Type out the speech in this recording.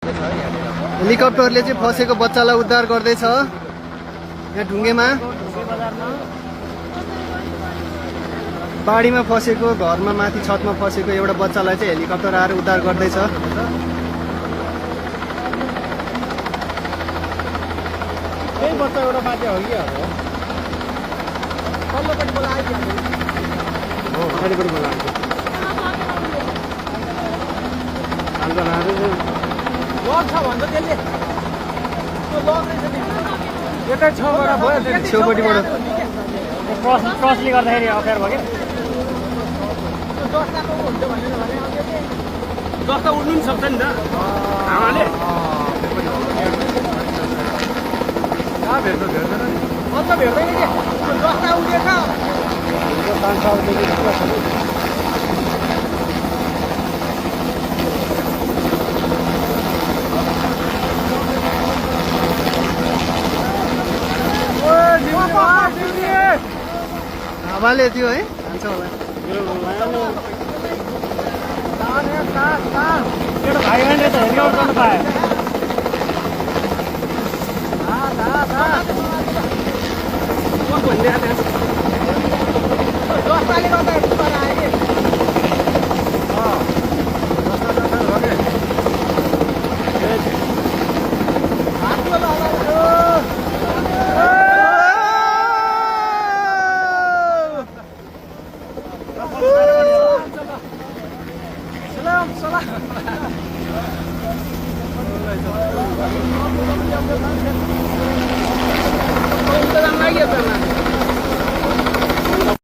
हेलिकप्टरले चाहिँ फसेको बच्चालाई उद्धार गर्दैछ यहाँ ढुङ्गेमा। बाढीमा फसेको घरमा माथि छतमा फसेको एउटा बच्चालाई चाहिँ हेलिकप्टर आएर उद्धार गर्दैछ। त्यही बच्चा एउटा माथि हो कि तल्लोपट्टि बोलाएको हो अगाडिपट्टि बोलाएको लक छ भन्छ त्यसले त्यो लक रहेछ नि एकै छबाट भयो छेउपट्टिबाट क्रसले गर्दाखेरि अप्ठ्यारो भयो कि जस्ताको हुन्छ भनेर भने जस्ता उड्नु पनि सक्छ नि त हावाले भेट्दैन अन्त भेट्दैन कि जस्ता उडेछ हावाले थियो है हान्छ होला। एउटा भाइ बहिनीले त हेलिकप्टर गर्नु पायो Lagi apa